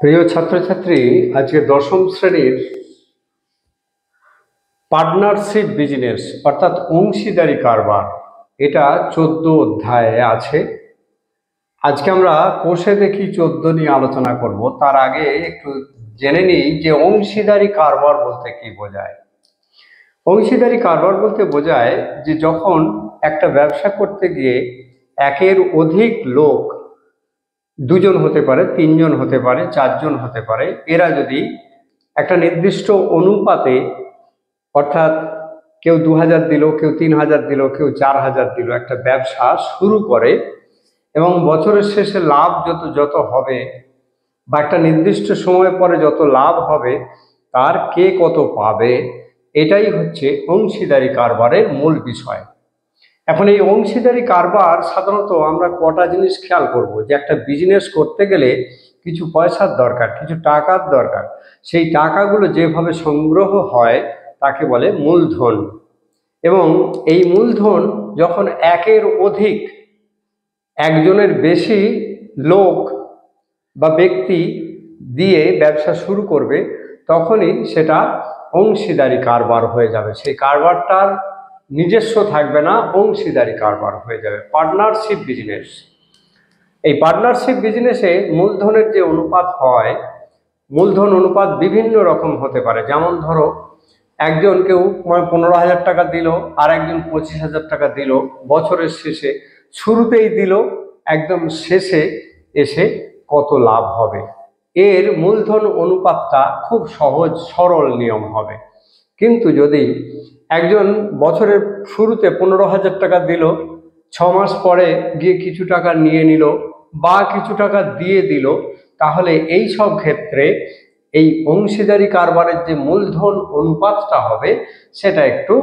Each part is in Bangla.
প্রিয় ছাত্রছাত্রী, আজকে দশম শ্রেণীর পার্টনারশিপ বিজনেস অর্থাৎ অংশীদারি কারবার, এটা 14 অধ্যায়ে আছে। আজকে আমরা কোষে দেখি 14 নিয়ে আলোচনা করব। তার আগে একটু জেনে নিই যে অংশীদারি কারবার বলতে কি বোঝায়। অংশীদারি কারবার বলতে বোঝায় যে যখন একটা ব্যবসা করতে গিয়ে একের অধিক লোক, দুজন হতে পারে, তিনজন হতে পারে, চারজন হতে পারে, এরা যদি একটা নির্দিষ্ট অনুপাতে, অর্থাৎ কেউ 2000 দিল, কেউ 3000 দিল, কেউ 4000 দিল, একটা ব্যবসা শুরু করে এবং বছরের শেষে লাভ যত হবে বা একটা নির্দিষ্ট সময় পরে যত লাভ হবে তার কে কত পাবে, এটাই হচ্ছে অংশীদারি কারবারের মূল বিষয়। এখন এই অংশীদারি কারবার সাধারণত আমরা কটা জিনিস খেয়াল করব, যে একটা বিজনেস করতে গেলে কিছু পয়সার দরকার, কিছু টাকার দরকার। সেই টাকাগুলো যেভাবে সংগ্রহ হয় তাকে বলে মূলধন। এবং এই মূলধন যখন একের অধিক, একজনের বেশি লোক বা ব্যক্তি দিয়ে ব্যবসা শুরু করবে, তখনই সেটা অংশীদারি কারবার হয়ে যাবে। সেই কারবারটার নিজস্ব থাকবে না, অংশীদারি কারবার হয়ে যাবে, পার্টনারশিপ বিজনেস। এই পার্টনারশিপ বিজনেসে মূলধনের যে অনুপাত হয়, মূলধন অনুপাত বিভিন্ন রকম হতে পারে। যেমন ধরো, একজন কেউ 15,000 টাকা দিল, আর একজন 25,000 টাকা দিল, বছরের শেষে শুরুতেই দিল, একদম শেষে এসে কত লাভ হবে, এর মূলধন অনুপাতটা খুব সহজ সরল নিয়ম হবে। কিন্তু যদি একজন বছরের শুরুতে 15,000 টাকা দিল, 6 মাস পরে গিয়ে কিছু টাকা নিয়ে নিল বা কিছু টাকা দিয়ে দিল, তাহলে এই সব ক্ষেত্রে এই অংশীদারি কারবারের যে মূলধন অনুপাতটা হবে সেটা একটু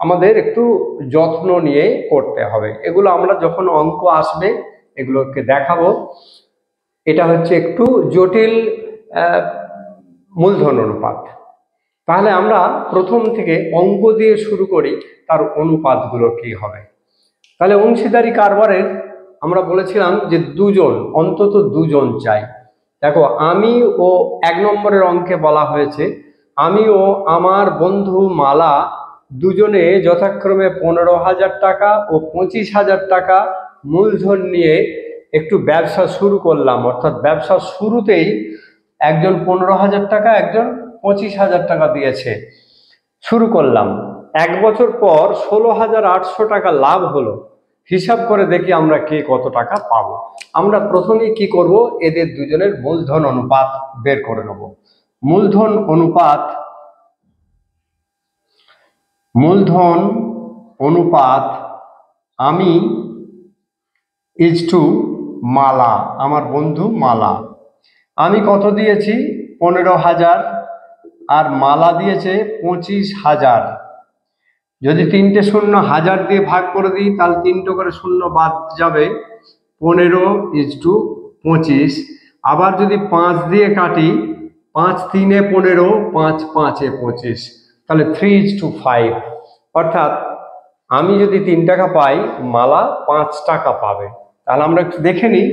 আমাদের একটু যত্ন নিয়ে করতে হবে। এগুলো আমরা যখন অঙ্ক আসবে এগুলোকে দেখাবো। এটা হচ্ছে একটু জটিল মূলধন অনুপাত। তাহলে আমরা প্রথম থেকে অঙ্ক দিয়ে শুরু করি, তার অনুপাতগুলো কি হবে। তাহলে অংশীদারি কারবারের আমরা বলেছিলাম যে দুজন, অন্তত দুজন চাই। দেখো, আমি ও 1 নম্বরের অঙ্কে বলা হয়েছে আমি ও আমার বন্ধু মালা দুজনে যথাক্রমে 15,000 টাকা ও 25,000 টাকা মূলধন নিয়ে একটু ব্যবসা শুরু করলাম। অর্থাৎ ব্যবসা শুরুতেই একজন 15,000 টাকা, একজন 25,000 টাকা দিয়েছে, শুরু করলাম। 1 বছর পর 16,800 টাকা লাভ হলো। হিসাব করে দেখি আমরা কে কত টাকা পাবো। আমরা প্রথমেই কি করব, এদের দুজনের মূলধন অনুপাত বের করে নেব। মূলধন অনুপাত আমি ইজ টু মালা, আমার বন্ধু মালা। আমি কত দিয়েছি? 15,000, আর মালা দিয়েছে 25,000। যদি 3টে শূন্য 1000 দিয়ে ভাগ করে দিই, তাহলে 3টে করে শূন্য বাদ যাবে, 15:25। আবার যদি 5 দিয়ে কাটি, 5 3 15, 5 5 25, তাহলে 3:5। অর্থাৎ আমি যদি 3 টাকা পাই, মালা 5 টাকা পাবে। তাহলে আমরা একটু দেখে নিই,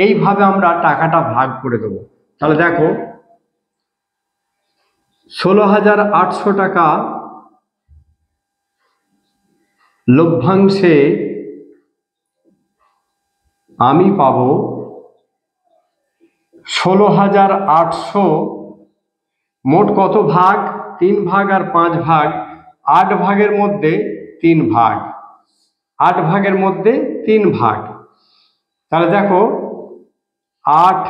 এইভাবে আমরা টাকাটা ভাগ করে দেবো। তাহলে দেখো, 16,800 টাকা লভ্যাংশে আমি পাবো 16,800। মোট কত ভাগ? 3 ভাগ আর 5 ভাগ, 8 ভাগের মধ্যে 3 ভাগ, 8 ভাগের মধ্যে 3 ভাগ। তাহলে দেখো, 8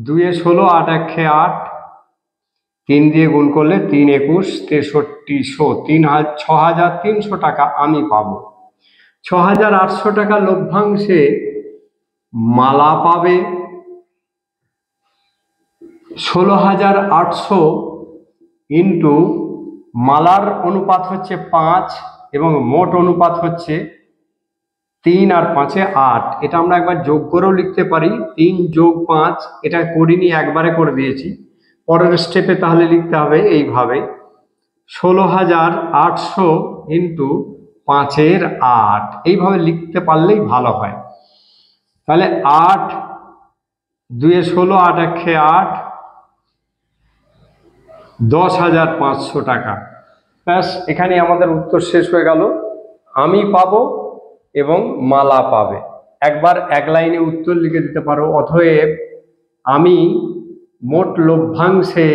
2 16, 8 1 8, 3 দিয়ে গুণ করলে 3 21 6300, 6,300 টাকা আমি পাবো। 6,800 টাকা লভ্যাংশে মালা পাবে। 16,800 ইন্টু মালার অনুপাত হচ্ছে 5 এবং মোট অনুপাত হচ্ছে 3 আর 5 8। এটা আমরা একবার যোগ করেও লিখতে পারি, 3 যোগ 5। এটা করিনি, একবারে করে দিয়েছি। পরের স্টেপে তাহলে লিখতে হবে এইভাবে, 16,800 ইন্টু 5 এর 8। এইভাবে লিখতে পারলেই ভালো হয়। তাহলে 8 2 16 8 1 8, 10,500 টাকা। ব্যাস, এখানে আমাদের উত্তর শেষ হয়ে গেল। আমি পাবো এবং মালা পাবে। একবার এক লাইনে উত্তর লিখে দিতে পারো। অতএব আমি মোট লভ্যাংশে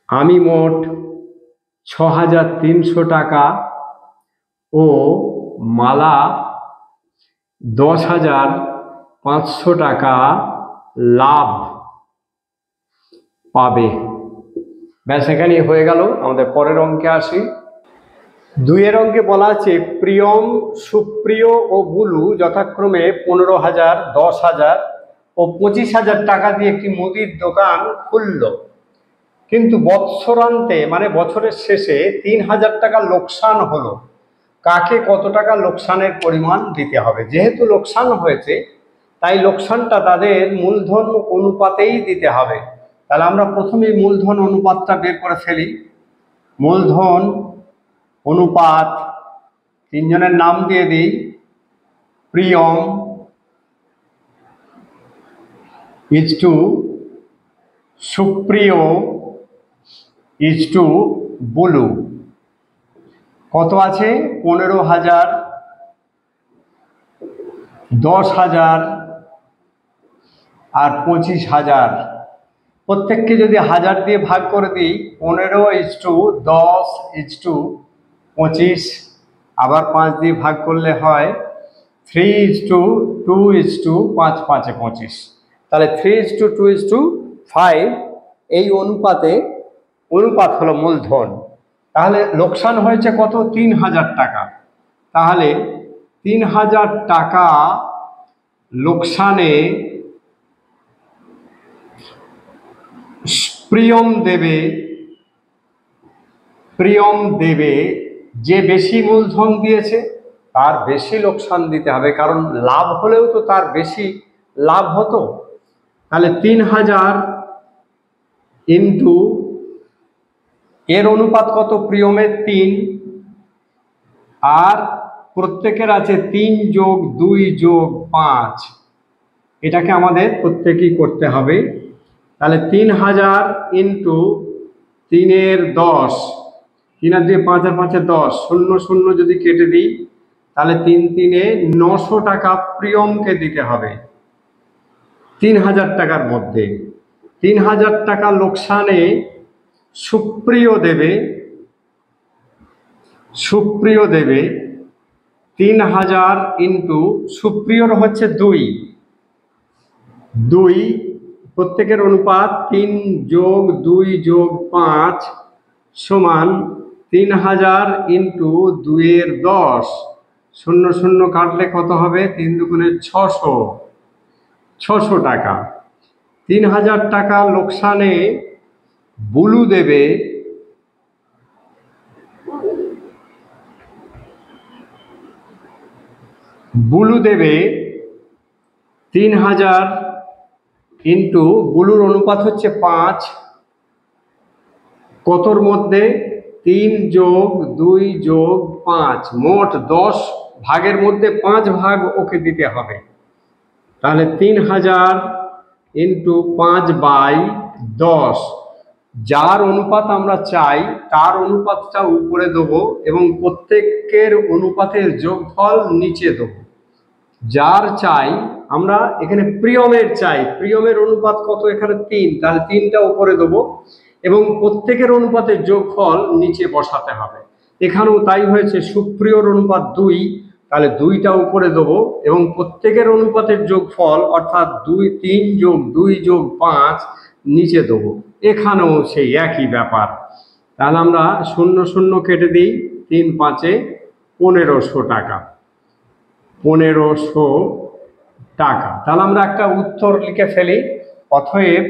আমি মোট 6,300 টাকা ও মালা 10,500 টাকা লাভ পাবে। ব্যাস, এখানেই হয়ে গেল। আমাদের পরের অঙ্কে আসি। 2 অঙ্কে বলা আছে প্রিয়ম, সুপ্রিয় ও বুলু যথাক্রমে 15,000, 10,000 ও 25,000 টাকা দিয়ে একটি মুদির দোকান খুলল, কিন্তু বৎসরান্তে মানে বছরের শেষে 3,000 টাকা লোকসান হলো। কাকে কত টাকা লোকসানের পরিমাণ দিতে হবে? যেহেতু লোকসান হয়েছে তাই লোকসানটা তাদের মূলধন অনুপাতেই দিতে হবে। তাহলে আমরা প্রথমেই মূলধন অনুপাতটা বের করে ফেলি। মূলধন অনুপাত, তিনজনের নাম দিয়ে দিই। প্রিয়ম ইজ টু সুপ্রিয় ইজ টু বুলু। কত আছে? 15,000, 10,000 আর 25,000। প্রত্যেককে যদি 1000 দিয়ে ভাগ করে দিই, 15:10:25, আবার 5 দিয়ে ভাগ করলে হয় 3:2:5, 5 25। তাহলে 3:2:5 এই অনুপাত হলো মূলধন। তাহলে লোকসান হয়েছে কত? 3,000 টাকা। তাহলে 3,000 টাকা লোকসানে প্রিয়ম দেবে যে বেশি মূলধন দিয়েছে তার বেশি লোকসান দিতে হবে, কারণ লাভ হলেও তো তার বেশি লাভ হতো। তাহলে 3,000 ইন্টু এর অনুপাত কত? প্রিয়মের 3, আর প্রত্যেকের আছে 3 যোগ 2 যোগ 5। এটাকে আমাদের প্রত্যেকেই করতে হবে। তাহলে 3,000 ইন্টু 3 10, 3 আর 2 5 আর 5 10, 0 0 যদি কেটে দিই তাহলে 3 3 900 টাকা প্রিয়মকে দিতে হবে 3,000 টাকার মধ্যে। 3,000 টাকা লোকসানে সুপ্রিয় দেবে 3,000 ইন্টু সুপ্রিয়র হচ্ছে 2, প্রত্যেকের অনুপাত 3 যোগ 2 যোগ 5 সমান 3,000 ইন্টু 2 এর 10, 0 0 কাটলে কত হবে? 3 দুগুণে 600 টাকা। 3,000 টাকা লোকসানে বুলু দেবে 3,000 ইন্টু বুলুর অনুপাত হচ্ছে 5, কতর মধ্যে? 3 যোগ 2 যোগ 5, মোট 10 ভাগের মধ্যে 5 ভাগ ওকে দিতে হবে। তাহলে 3,000 ইন্টু 5/10, যার অনুপাত আমরা চাই তার অনুপাতটা উপরে দেবো এবং প্রত্যেকের অনুপাতের যোগফল নিচে দেবো। যার চাই আমরা এখানে প্রিয়মের চাই, প্রিয়মের অনুপাত কত? এখানে 3, তাহলে 3টা উপরে দেবো এবং প্রত্যেকের অনুপাতের যোগফল নিচে বসাতে হবে। এখানেও তাই হয়েছে। সুপ্রিয়র অনুপাত 2, তাহলে 2টা উপরে দেবো এবং প্রত্যেকের অনুপাতের যোগফল অর্থাৎ 3 যোগ 2 যোগ 5 নিচে দেবো। এখানেও সেই একই ব্যাপার। তাহলে আমরা 0 0 কেটে দিই, 3 5 1500 টাকা। 1500 টাকা। তাহলে আমরা একটা উত্তর লিখে ফেলি। অতএব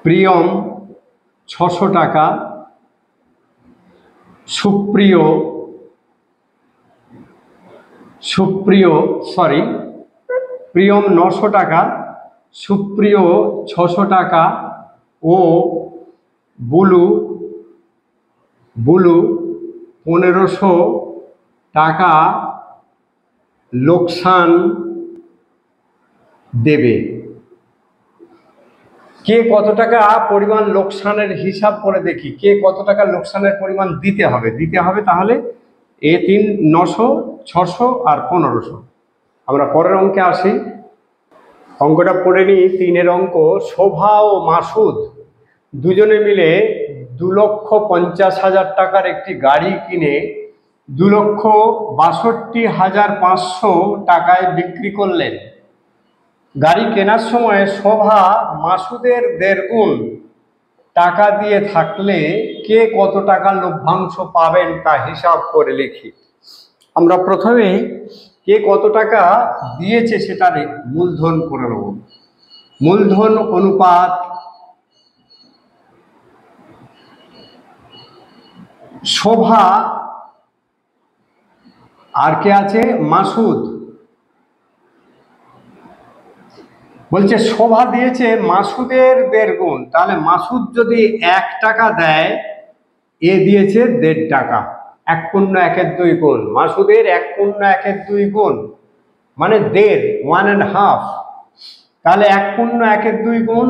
প্রিয়ম 600 টাকা, প্রিয়ম 900 টাকা, সুপ্রিয় 600 টাকা ও বুলু 1500 টাকা লোকসান দেবে। কে কত টাকা পরিমাণ লোকসানের হিসাব করে দেখি, কে কত টাকা লোকসানের পরিমাণ দিতে হবে তাহলে A3 900, 600 আর 1500। আমরা পরের অঙ্কে আসি। অঙ্কটা পড়ে নিই। 3-এর অঙ্ক। শোভা ও মাসুদ দুজনে মিলে 2,50,000 টাকার একটি গাড়ি কিনে 2,62,500 টাকায় বিক্রি করলেন। গাড়ি কেনার সময় শোভা মাসুদের 1.5 গুণ টাকা দিয়ে থাকলে কে কত টাকা লভ্যাংশ পাবেন তা হিসাব করে লিখি। আমরা প্রথমে কে কত টাকা দিয়েছে সেটা মূলধন করে নেব। মূলধন অনুপাত শোভা আর কে আছে মাসুদ। বলছে শোভা দিয়েছে মাসুদের 1.5 গুণ, তাহলে মাসুদ যদি 1 টাকা দেয়, এ দিয়েছে 1.5 টাকা। 1/2 গুণ। মাসুদের 1/2 গুণ মানে 1.5, 1.5। তাহলে 1/2 গুণ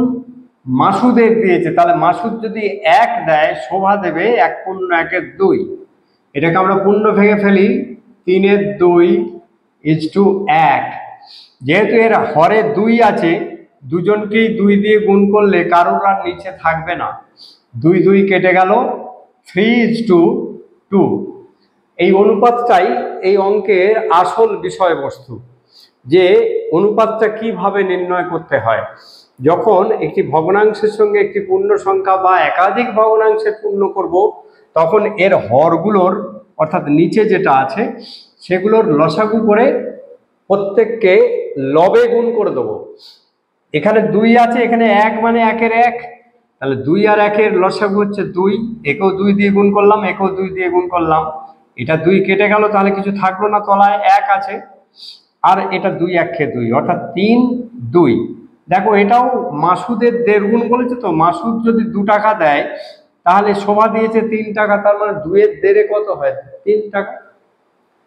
মাসুদের দিয়েছে, তাহলে মাসুদ যদি 1 দেয়, শোভা দেবে 1/2। এটাকে আমরা পূর্ণ ভেঙে ফেলি। 3/2:1। যেহেতু এর হরে 2 আছে, দুজনকেই 2 দিয়ে গুণ করলে কারোর আর নিচে থাকবে না। 2 2 কেটে গেল। 3:2। এই অনুপাতটাই এই অঙ্কের আসল বিষয়বস্তু, যে অনুপাতটা কিভাবে নির্ণয় করতে হয়। যখন একটি ভগ্নাংশের সঙ্গে একটি পূর্ণ সংখ্যা বা একাধিক ভগ্নাংশের পূর্ণ করব, তখন এর হরগুলোর অর্থাৎ নিচে যেটা আছে সেগুলোর লসাগু করে প্রত্যেককে লবে গুণ করে দেবো। এখানে 2 আছে, এখানে 1 মানে 1-এর 1, তাহলে 2 আর 1-এর লসাগু হচ্ছে 2। একেও 2 দিয়ে গুণ করলাম, একেও 2 দিয়ে গুণ করলাম। এটা 2 কেটে গেল, তাহলে কিছু থাকলো না, তলায় 1 আছে। আর এটা 2 1-এ 2, অর্থাৎ 3 2। দেখো এটাও মাসুদের 1.5 গুণ বলেছে, তো মাসুদ যদি 2 টাকা দেয়, তাহলে শোভা দিয়েছে 3 টাকা, তার মানে 2-এর 1.5 কত হয়? 3 টাকা।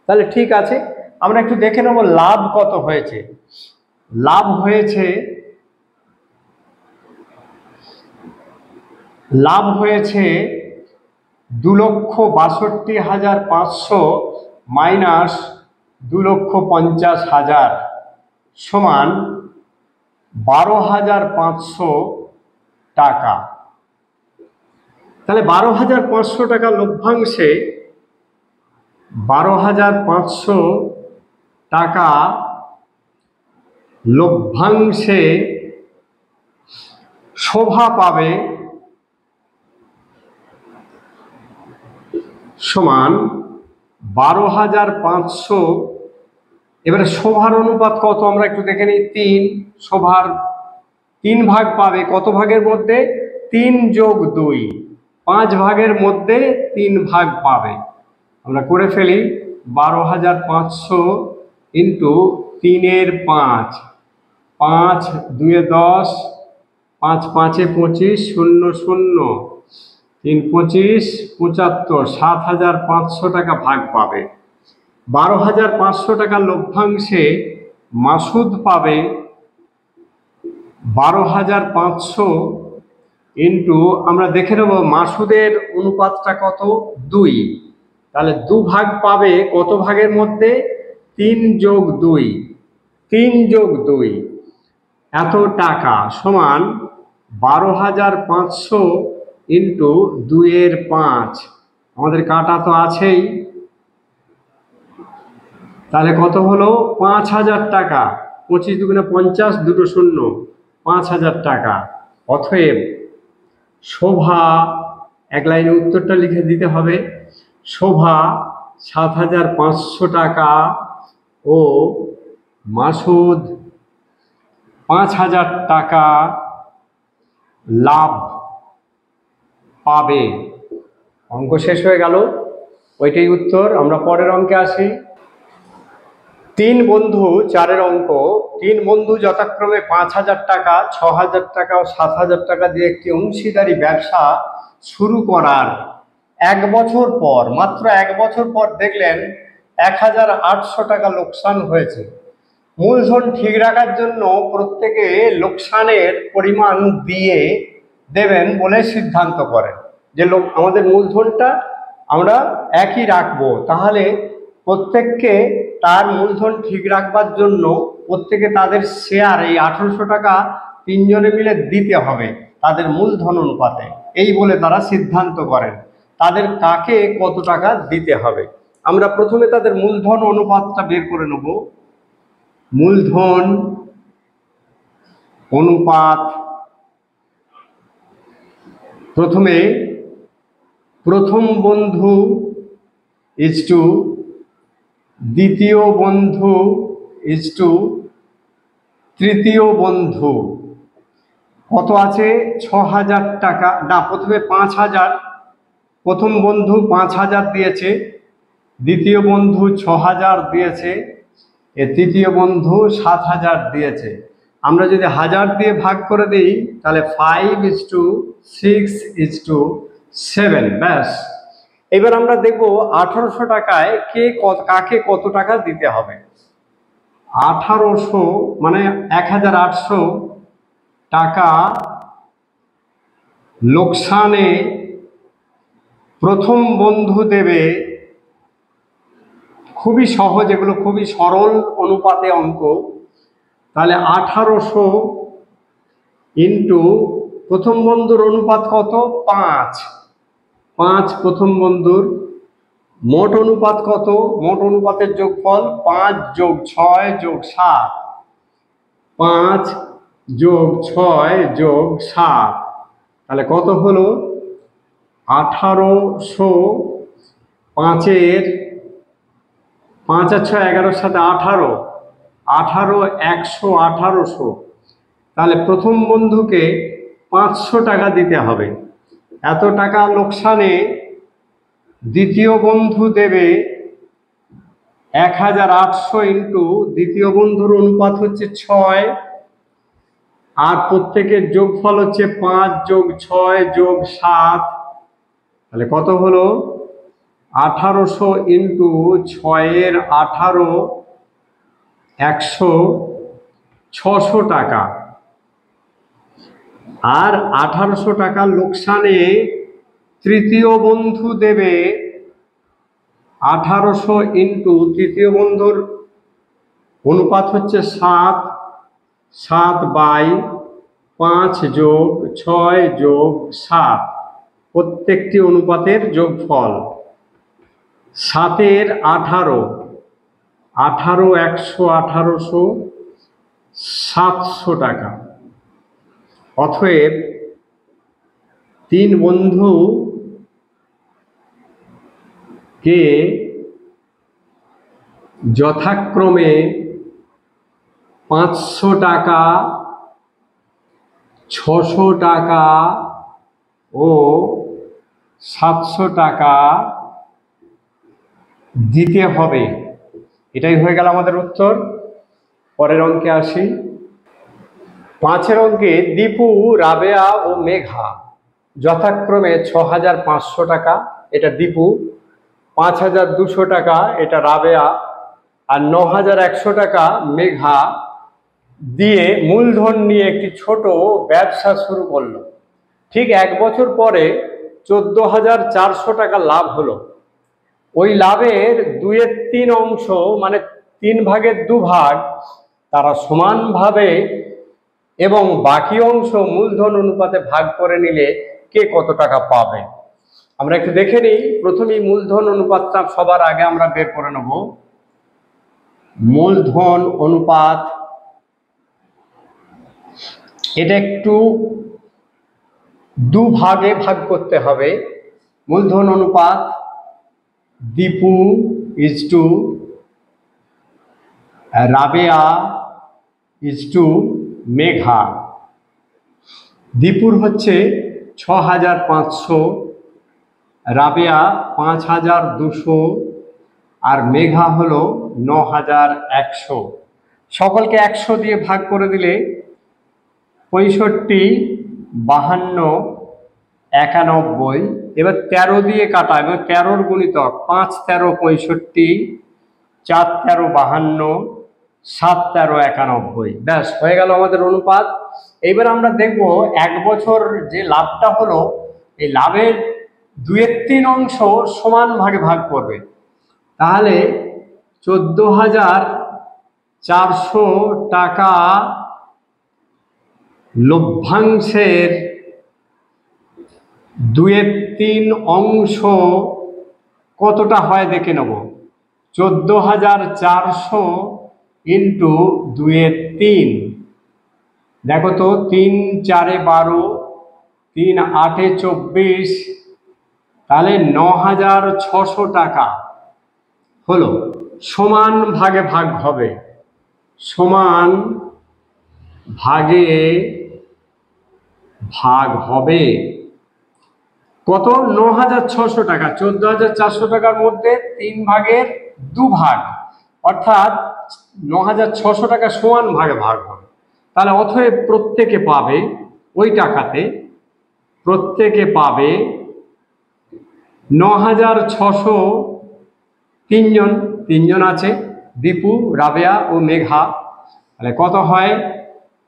তাহলে ঠিক আছে, আমরা একটু দেখে নেব লাভ কত হয়েছে। লাভ হয়েছে 2,62,500 মাইনাস 2,50,000 সমান 12,500 টাকা। তাহলে 12,500 টাকা লভ্যাংশে 12,500 টাকা লভ্যাংশে শোভা পাবে সমান 12,500। এবারে শোভার অনুপাত কত আমরা একটু দেখে নিই। 3। শোভার 3 ভাগ পাবে, কত ভাগের মধ্যে? 3 যোগ 2, 5 ভাগের মধ্যে 3 ভাগ পাবে। আমরা করে ফেলি। 12,500 ইন্টু 3-এর 5, 5 2-এ 10, 5 5-এ 25, 0 0, 3 25 75, 7,500 টাকা ভাগ পাবে। 12,500 টাকা লভ্যাংশে মাসুদ পাবে 12,500 ইন্টু, আমরা দেখে নেব মাসুদের অনুপাতটা কত? 2। তাহলে 2 ভাগ পাবে, কত ভাগের মধ্যে? 3 যোগ 2, 3 যোগ 2 এত টাকা সমান 12,500 ইন্টু 2-এর 5। আমাদের কাটা তো আছেই, তাহলে কত হলো? 5,000 টাকা। 25 দুগুণে 50, 2 শূন্য, 5,000 টাকা। অতএব শোভা, এক লাইনে উত্তরটা লিখে দিতে হবে। শোভা 7,500 টাকা ও মাসুদ 5,000 টাকা লাভ পাবে। অঙ্ক শেষ হয়ে গেল, ওইটাই উত্তর। আমরা পরের অঙ্কে আসি। 3 বন্ধু 4-এর অঙ্ক। 3 বন্ধু যথাক্রমে 5,000 টাকা, 6,000 টাকা ও 7,000 টাকা দিয়ে একটি অংশীদারি ব্যবসা শুরু করার 1 বছর পর, মাত্র 1 বছর পর দেখলেন 1800 টাকা লোকসান হয়েছে। মূলধন ঠিক রাখার জন্য প্রত্যেকে লোকসানের পরিমাণ দিয়ে দেবেন বলে সিদ্ধান্ত করেন যে আমাদের মূলধনটা আমরা একই রাখবো। তাহলে প্রত্যেককে তার মূলধন ঠিক রাখবার জন্য প্রত্যেকে তাদের শেয়ার এই 1800 টাকা তিনজনে মিলে দিতে হবে তাদের মূলধন অনুপাতে, এই বলে তারা সিদ্ধান্ত করেন তাদের কাকে কত টাকা দিতে হবে। আমরা প্রথমে তাদের মূলধন অনুপাতটা বের করে নেব। মূলধন অনুপাত প্রথমে প্রথম বন্ধু ইজ টু দ্বিতীয় বন্ধু ইজ টু তৃতীয় বন্ধু। কত আছে? 6000 টাকা না, প্রথমে 5000। প্রথম বন্ধু 5000 দিয়েছে, দ্বিতীয় বন্ধু 6000 দিয়েছে, তৃতীয় বন্ধু 7000 দিয়েছে। আমরা যদি 1000 দিয়ে ভাগ করে দিই তাহলে 5:6:7। ব্যাস। এবার আমরা দেখব 1800 টাকায় কাকে কত টাকা দিতে হবে। 1800 মানে 1800 টাকা লোকসানে প্রথম বন্ধু দেবে। খুবই সহজ, এগুলো খুবই সরল অনুপাতে অঙ্ক। তাহলে 1800 ইন্টু প্রথম বন্ধুর অনুপাত কত? 5 প্রথম বন্ধুর। মোট অনুপাত কত? মোট অনুপাতের যোগফল 5 + 6 + 7। 5 + 6 + 7 তাহলে কত হলো? 1800। 5 আর 6 11, 7 18, 18 100 1800। তাহলে প্রথম বন্ধুকে 500 টাকা দিতে হবে। এত টাকা লোকসানে দ্বিতীয় বন্ধু দেবে 1800 ইন্টু দ্বিতীয় বন্ধুর অনুপাত হচ্ছে 6 আর প্রত্যেকের যোগফল হচ্ছে 5 + 6 + 7। তাহলে কত হলো? 1800 ইন্টু 6 এর 18 100 600 টাকা। আর 1800 টাকা লোকসানে তৃতীয় বন্ধু দেবে 1800 ইন্টু তৃতীয় বন্ধুর অনুপাত হচ্ছে 7, 7/5 + 6 + 7 প্রত্যেকটি অনুপাতের যোগফল। 7 এর 18 18 100 1800 700 টাকা। অতএব তিন বন্ধুকে যথাক্রমে 500 টাকা, 600 টাকা ও 700 টাকা দিতে হবে। এটাই হয়ে গেল আমাদের উত্তর। পরের অঙ্কে আসি। 5 অঙ্কে দীপু, রাবেয়া ও মেঘা যথাক্রমে 6500 টাকা, এটা দীপু, 5200 টাকা এটা রাবেয়া, আর 9100 টাকা মেঘা দিয়ে মূলধন নিয়ে একটি ছোট ব্যবসা শুরু করলো। ঠিক 1 বছর পরে 14400 টাকা লাভ হলো। ওই লাভের 2/3 অংশ মানে 3 ভাগের 2 ভাগ তারা সমানভাবে এবং বাকি অংশ মূলধন অনুপাতে ভাগ করে নিলে কে কত টাকা পাবে। আমরা একটু দেখে নিই। প্রথমেই মূলধন অনুপাতটা সবার আগে আমরা বের করে নেব। মূলধন অনুপাত এটা একটু 2 ভাগে ভাগ করতে হবে। মূলধন অনুপাত Dipu is to Rabeya is to Megha. দীপুর হচ্ছে 6500, রাবেয়া 5200 আর মেঘা হলো 9100। সকলকে 100 দিয়ে ভাগ করে দিলে 65, 52, 91। এবার 13 দিয়ে কাটা এবং 13 গুণিতক 5 13 65, 4 13 52, 7 13 91। ব্যাস হয়ে গেল আমাদের অনুপাত। এবার আমরা দেখব এক বছর যে লাভটা হলো, এই লাভের 2/3 অংশ সমান ভাগে ভাগ করবে। তাহলে 14,400 টাকা লভ্যাংশের 2/3 অংশ কতটা হয় দেখে নেব। 14,400 ইন্টু 2/3, দেখো তো 3 4 12, 3 8 24, তাহলে 9,600 টাকা হলো। সমান ভাগে ভাগ হবে, সমান ভাগে ভাগ হবে কত? 9,600 টাকা। 14,400 টাকার মধ্যে 3 ভাগের 2 ভাগ, অর্থাৎ 9,600 টাকা সমান ভাগে ভাগ হবে। তাহলে অতএব প্রত্যেকে পাবে ওই টাকাতে, প্রত্যেকে পাবে 9,600। তিনজন আছে, দীপু, রাবেয়া ও মেঘা। তাহলে কত হয়?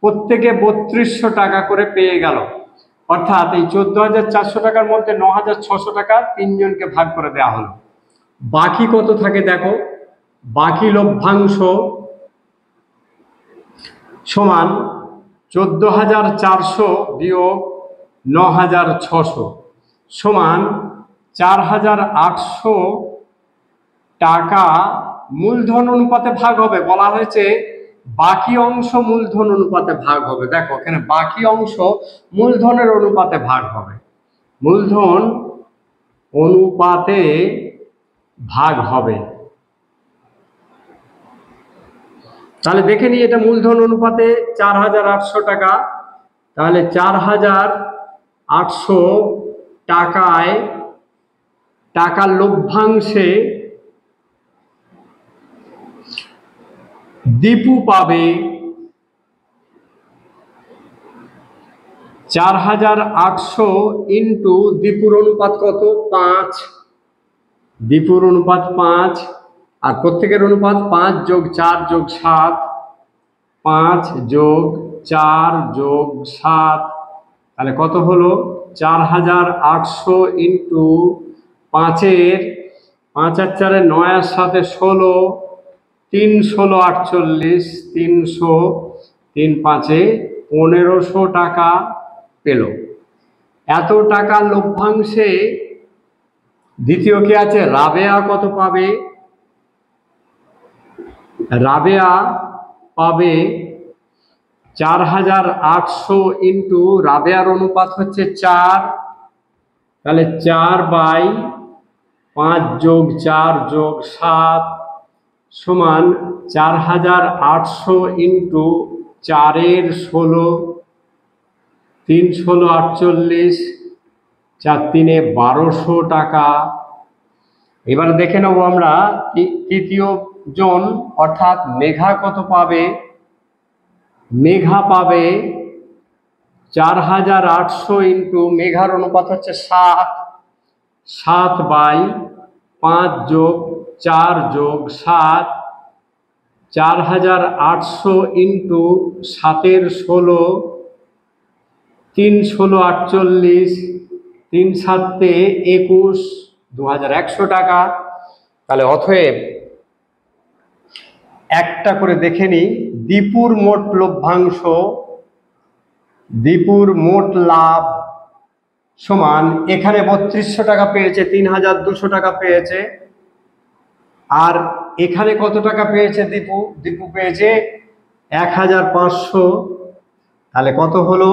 প্রত্যেকে 3200 টাকা করে পেয়ে গেল। অর্থাৎ এই 14,400 টাকার মধ্যে 9,600 টাকা তিনজনকে ভাগ করে দেওয়া হলো। বাকি কত থাকে দেখো, বাকি লভ্যাংশ সমান 14,400 বিয়োগ 9,600 সমান 4,800 টাকা মূলধন অনুপাতে ভাগ হবে। বলা হয়েছে বাকি অংশ মূলধন অনুপাতে ভাগ হবে। দেখো এখানে বাকি অংশ মূলধনের অনুপাতে ভাগ হবে, মূলধন অনুপাতে ভাগ হবে। তাহলে দেখে নিই, এটা মূলধন অনুপাতে 4,800 টাকা। তাহলে 4,800 টাকায় টাকার লভ্যাংশে দীপু পাবে 4,800 ইন্টু দীপুর অনুপাত কত? 5। দীপুর অনুপাত 5, আর প্রত্যেকের অনুপাত 5 যোগ 4 যোগ 7, 5 যোগ 4 যোগ 7। তাহলে কত হলো? 4,800 ইন্টু 5-এর 5 আর 4 9 আর 7 16, 3 16 48, 300, 3 5 1500 টাকা পেল। এত টাকা লভ্যাংশে দ্বিতীয় কে আছে? রাবেয়া কত পাবে? রাবেয়া পাবে 4,800 ইন্টু রাবেয়ার অনুপাত হচ্ছে 4, তাহলে 4/5 যোগ 4 যোগ 7 সমান 4,800 ইন্টু 4-এর 16, 3 16 48, 4 3 1200 টাকা। এবার দেখে নেব আমরা তৃতীয় জন অর্থাৎ মেঘা কত পাবে। মেঘা পাবে 4,800 ইন্টু মেঘার অনুপাত হচ্ছে 7, 7/5 যোগ 4 যোগ 7, 4,800 ইন্টু 7-এর 16, 3 16 48, 3 7 21, 2,100 টাকা। তাহলে অতএব একটা করে দেখে নিই, দীপুর মোট লভ্যাংশ, দীপুর মোট লাভ সমান, এখানে 3200 টাকা পেয়েছে, 3,200 টাকা পেয়েছে, আর এখানে কত টাকা পেয়েছে দীপু? দীপু পেয়েছে 1,500। তাহলে কত হলো?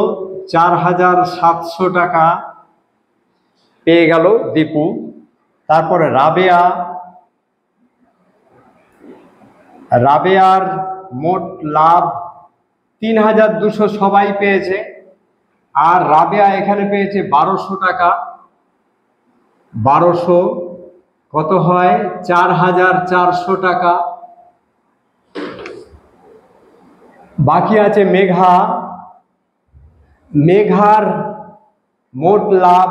4,700 টাকা পেয়ে গেল দীপু। তারপরে রাবেয়া, রাবেয়ার মোট লাভ 3,200 সবাই পেয়েছে, আর রাবেয়া এখানে পেয়েছে 1,200 টাকা। 1,200 কত হয়? 4,400 টাকা। বাকি আছে মেঘা। মেঘার মোট লাভ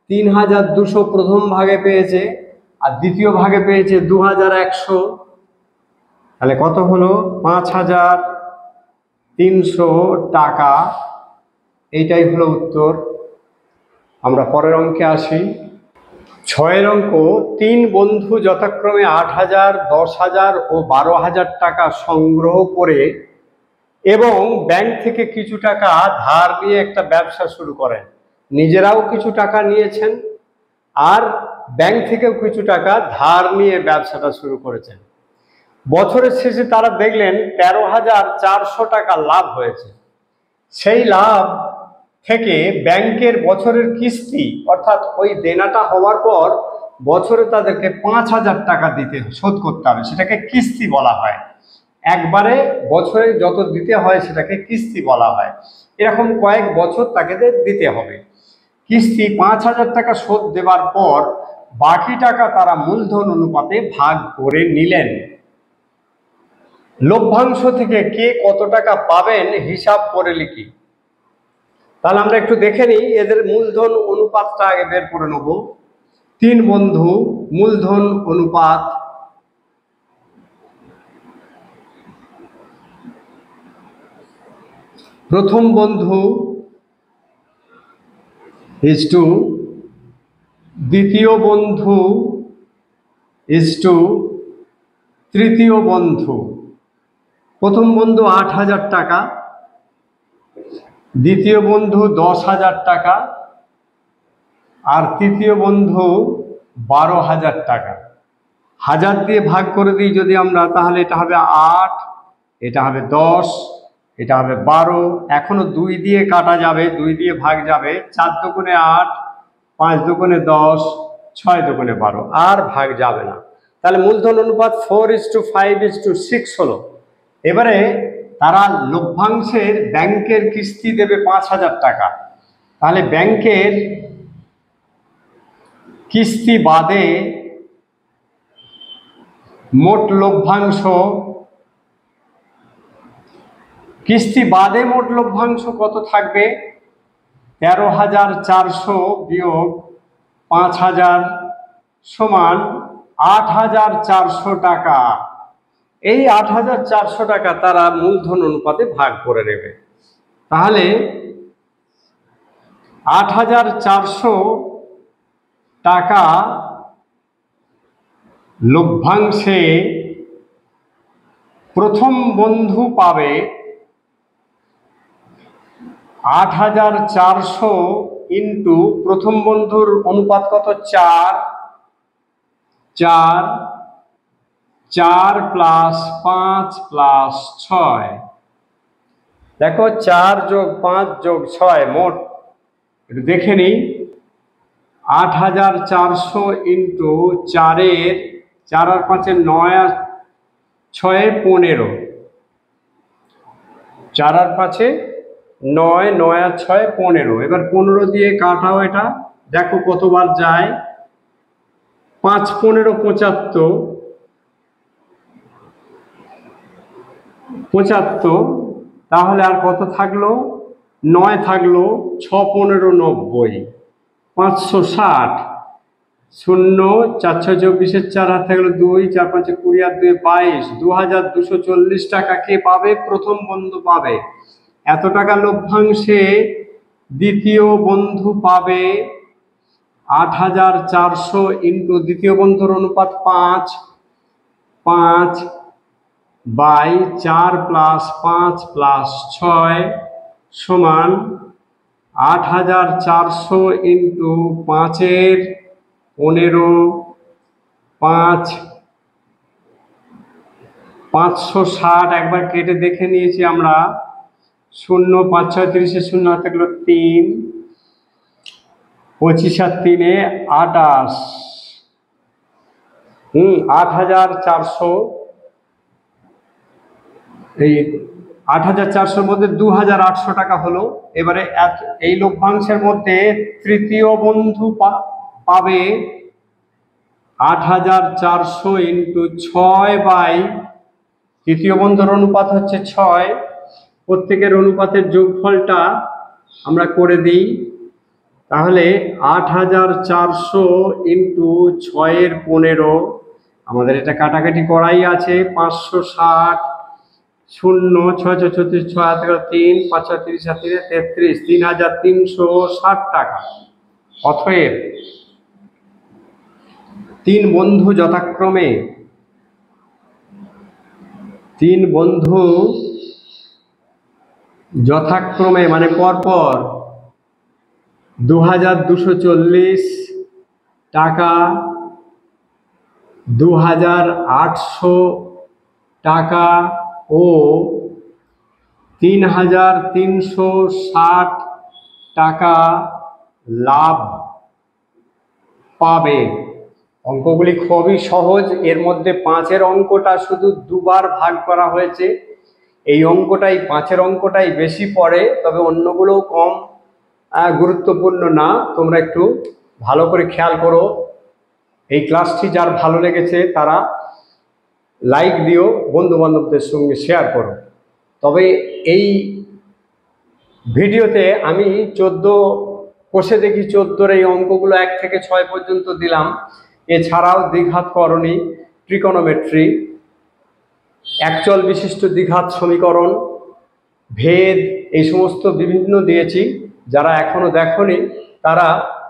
3,200 প্রথম ভাগে পেয়েছে, আর দ্বিতীয় ভাগে পেয়েছে 2,100। তাহলে কত হলো? 5300 টাকা। এইটাই হলো উত্তর। আমরা পরের অঙ্কে আসি। 6 অঙ্ক, 3 বন্ধু যথাক্রমে 8000, 10,000 ও 12,000 টাকা সংগ্রহ করে এবং ব্যাংক থেকে কিছু টাকা ধার নিয়ে একটা ব্যবসা শুরু করেন। নিজেরাও কিছু টাকা নিয়েছেন আর ব্যাংক থেকেও কিছু টাকা ধার নিয়ে ব্যবসাটা শুরু করেছেন। বছরের শেষে তারা দেখলেন 13,400 টাকা লাভ হয়েছে। সেই লাভ থেকে ব্যাংকের বছরের কিস্তি অর্থাৎ ওই দেনাটা হওয়ার পর বছরে তাদেরকে 5,000 টাকা শোধ করতে হবে, সেটাকে কিস্তি বলা হয়। একবারে বছরে যত দিতে হয় সেটাকে কিস্তি বলা হয়। এরকম কয়েক বছর তাকে দিতে হবে কিস্তি। 5,000 টাকা শোধ দেওয়ার পর বাকি টাকা তারা মূলধন অনুপাতে ভাগ করে নিলেন। লভ্যাংশ থেকে কে কত টাকা পাবেন হিসাব করে লিখি। তাহলে আমরা একটু দেখে নিই, এদের মূলধন অনুপাতটা আগে বের করে নেব। 3 বন্ধু মূলধন অনুপাত প্রথম বন্ধু ইজটু দ্বিতীয় বন্ধু ইজটু তৃতীয় বন্ধু। প্রথম বন্ধু 8,000 টাকা, দ্বিতীয় বন্ধু 10,000 টাকা আর তৃতীয় বন্ধু 12,000 টাকা। 1000 দিয়ে ভাগ করে দিই যদি আমরা, তাহলে এটা হবে 8, এটা হবে 10, এটা হবে 12। এখনো 2 দিয়ে কাটা যাবে, 2 দিয়ে ভাগ যাবে। 4 দুগুণে 8, 5 দুগুণে 10, 6 দুগুণে 12, আর ভাগ যাবে না। তাহলে মূলধন অনুপাত 4:5:6 হলো। এবারে তারা লভ্যাংশের ব্যাংকের কিস্তি দেবে 5,000 টাকা। তাহলে ব্যাংকের কিস্তি বাদে মোট লভ্যাংশ, কিস্তি বাদে মোট লভ্যাংশ কত থাকবে? 13,400 বিয়োগ 5,000 সমান 8,400 টাকা। এই 8,400 টাকা তারা মূলধন অনুপাতে ভাগ করে নেবে। তাহলে 8,400 টাকা লভ্যাংশে প্রথম বন্ধু পাবে। 8,400 ইন্টু প্রথম বন্ধুর অনুপাত কত? 4, 4, 4 + 5 + 6। দেখো 4 + 5 + 6 মোট একটু দেখে নিই। 8,400 ইন্টু 4 আর 5 9 আর 6 15, 4 আর 5 9, 9 আর 6 15। এবার 15 দিয়ে কাটাও, এটা দেখো কতবার যায়। 5 15 75, 75। তাহলে আর কত থাকলো? 9 থাকলো। 6 15 90, 560। 0 4 6 24, 4 হাত থাকলো 2, 4 5 20 আর 2 22, 2,240 টাকা কে পাবে? প্রথম বন্ধু পাবে। এত টাকা লভ্যাংশে দ্বিতীয় বন্ধু পাবে 8,400 ইন্টু দ্বিতীয় বন্ধুর অনুপাত 5, 5 বাই 4 + 5 + 6 সমান 8,400 ইন্টু 5 এর 15, 5 560। একবার কেটে দেখে নিয়েছি আমরা। 0 5 6 30, 0 হাতে থাকলো 3, 25 আর 3 28। 8,400, এই 8,400 মধ্যে 2,800 টাকা হলো। এবারে এই লভ্যাংশের মধ্যে তৃতীয় বন্ধু পাবে 8,400 ইন্টু 6 বাই, তৃতীয় বন্ধুর অনুপাত হচ্ছে 6, প্রত্যেকের অনুপাতের যোগফলটা আমরা করে দিই। তাহলে 8,400 ইন্টু 6 এর 15 আমাদের এটা কাটাকাটি করাই আছে। 560, 0, 6 6 36, 6 11 3, 5 6 30 7 33, 3360 টাকা। অতএব তিন বন্ধু যথাক্রমে মানে পরপর 2240 টাকা, 2800 টাকা ও 3360 টাকা লাভ পাবে। অঙ্কগুলি খুবই সহজ। এর মধ্যে 5-এর অঙ্কটা শুধু দুবার ভাগ করা হয়েছে। এই অঙ্কটাই 5-এর অঙ্কটাই বেশি পড়ে, তবে অন্যগুলোও কম গুরুত্বপূর্ণ না। তোমরা একটু ভালো করে খেয়াল করো। এই ক্লাসটি যার ভালো লেগেছে তারা লাইক দিও, বন্ধু বান্ধবদের সঙ্গে শেয়ার করো। তবে এই ভিডিওতে আমি 14 কোষে দেখি 14-র এই অঙ্কগুলো 1 থেকে 6 পর্যন্ত দিলাম। এছাড়াও দ্বিঘাত করণী, ট্রিকোনোমেট্রি, একচল বিশিষ্ট দ্বিঘাত সমীকরণ, ভেদ, এই সমস্ত বিভিন্ন দিয়েছি। যারা এখনো দেখোনি তারা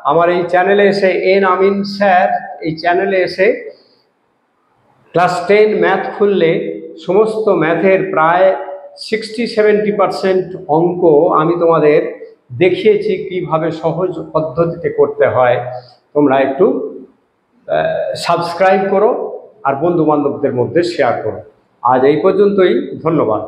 আমার এই চ্যানেলে এসে, এন আমিন স্যার এই চ্যানেলে এসে ক্লাস 10 ম্যাথ খুললে সমস্ত ম্যাথের প্রায় 60-70% অঙ্ক আমি তোমাদের দেখিয়েছি কিভাবে সহজ পদ্ধতিতে করতে হয়। তোমরা একটু সাবস্ক্রাইব করো আর বন্ধু বান্ধবদের মধ্যে শেয়ার করো। আজ এই পর্যন্তই, ধন্যবাদ।